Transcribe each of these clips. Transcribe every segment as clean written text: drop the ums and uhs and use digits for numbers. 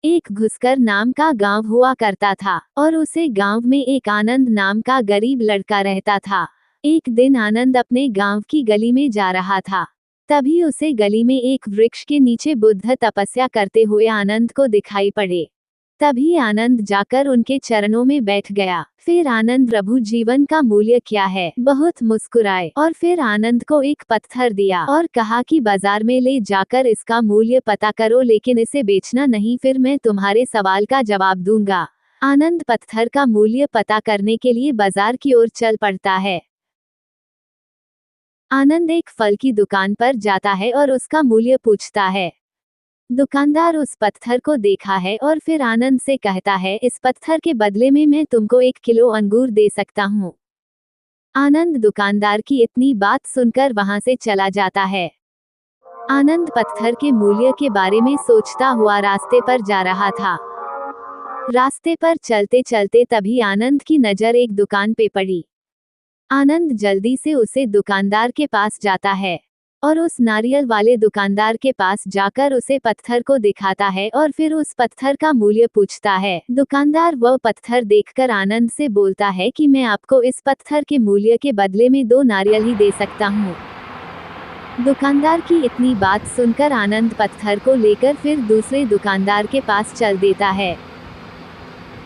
एक घुसकर नाम का गांव हुआ करता था और उसे गांव में एक आनंद नाम का गरीब लड़का रहता था। एक दिन आनंद अपने गांव की गली में जा रहा था। तभी उसे गली में एक वृक्ष के नीचे बुद्ध तपस्या करते हुए आनंद को दिखाई पड़े। तभी आनंद जाकर उनके चरणों में बैठ गया। फिर आनंद प्रभु जीवन का मूल्य क्या है बहुत मुस्कुराए और फिर आनंद को एक पत्थर दिया और कहा कि बाजार में ले जाकर इसका मूल्य पता करो, लेकिन इसे बेचना नहीं, फिर मैं तुम्हारे सवाल का जवाब दूंगा। आनंद पत्थर का मूल्य पता करने के लिए बाजार की ओर चल पड़ता है। आनंद एक फल की दुकान पर जाता है और उसका मूल्य पूछता है। दुकानदार उस पत्थर को देखा है और फिर आनंद से कहता है, इस पत्थर के बदले में मैं तुमको 1 किलो अंगूर दे सकता हूँ। आनंद दुकानदार की इतनी बात सुनकर वहां से चला जाता है। आनंद पत्थर के मूल्य के बारे में सोचता हुआ रास्ते पर जा रहा था। रास्ते पर चलते चलते तभी आनंद की नजर एक दुकान पे पड़ी। आनंद जल्दी से उसे दुकानदार के पास जाता है और उस नारियल वाले दुकानदार के पास जाकर उसे पत्थर को दिखाता है और फिर उस पत्थर का मूल्य पूछता है। दुकानदार वह पत्थर देखकर आनंद से बोलता है कि मैं आपको इस पत्थर के मूल्य के बदले में 2 नारियल ही दे सकता हूँ। दुकानदार की इतनी बात सुनकर आनंद पत्थर को लेकर फिर दूसरे दुकानदार के पास चल देता है।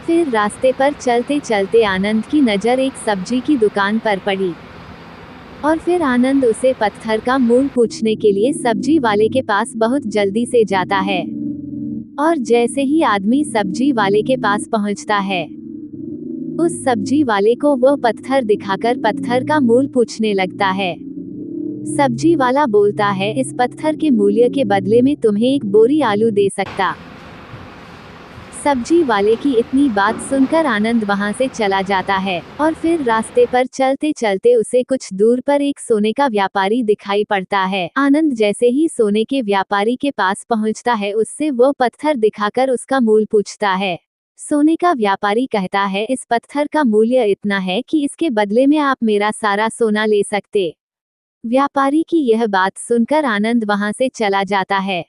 फिर रास्ते पर चलते चलते आनंद की नज़र एक सब्जी की दुकान पर पड़ी और फिर आनंद उसे पत्थर का मूल्य पूछने के लिए सब्जी वाले के पास बहुत जल्दी से जाता है। और जैसे ही आदमी सब्जी वाले के पास पहुंचता है, उस सब्जी वाले को वह पत्थर दिखाकर पत्थर का मूल्य पूछने लगता है। सब्जी वाला बोलता है, इस पत्थर के मूल्य के बदले में तुम्हें 1 बोरी आलू दे सकता। सब्जी वाले की इतनी बात सुनकर आनंद वहां से चला जाता है और फिर रास्ते पर चलते चलते उसे कुछ दूर पर एक सोने का व्यापारी दिखाई पड़ता है। आनंद जैसे ही सोने के व्यापारी के पास पहुंचता है, उससे वो पत्थर दिखाकर उसका मूल्य पूछता है। सोने का व्यापारी कहता है, इस पत्थर का मूल्य इतना है कि इसके बदले में आप मेरा सारा सोना ले सकते। व्यापारी की यह बात सुनकर आनंद वहां से चला जाता है।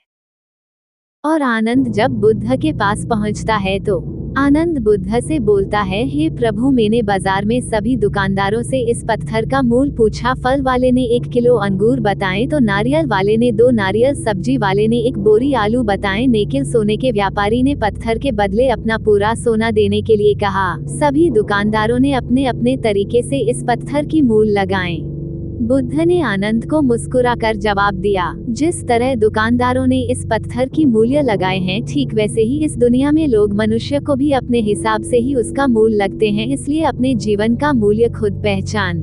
और आनंद जब बुद्ध के पास पहुंचता है तो आनंद बुद्ध से बोलता है, हे प्रभु, मैंने बाजार में सभी दुकानदारों से इस पत्थर का मूल्य पूछा। फल वाले ने 1 किलो अंगूर बताए तो नारियल वाले ने 2 नारियल, सब्जी वाले ने 1 बोरी आलू बताए, लेकिन सोने के व्यापारी ने पत्थर के बदले अपना पूरा सोना देने के लिए कहा। सभी दुकानदारों ने अपने अपने तरीके से इस पत्थर की मूल्य लगाए। बुद्ध ने आनंद को मुस्कुराकर जवाब दिया, जिस तरह दुकानदारों ने इस पत्थर की मूल्य लगाए हैं, ठीक वैसे ही इस दुनिया में लोग मनुष्य को भी अपने हिसाब से ही उसका मूल्य लगते हैं। इसलिए अपने जीवन का मूल्य खुद पहचान।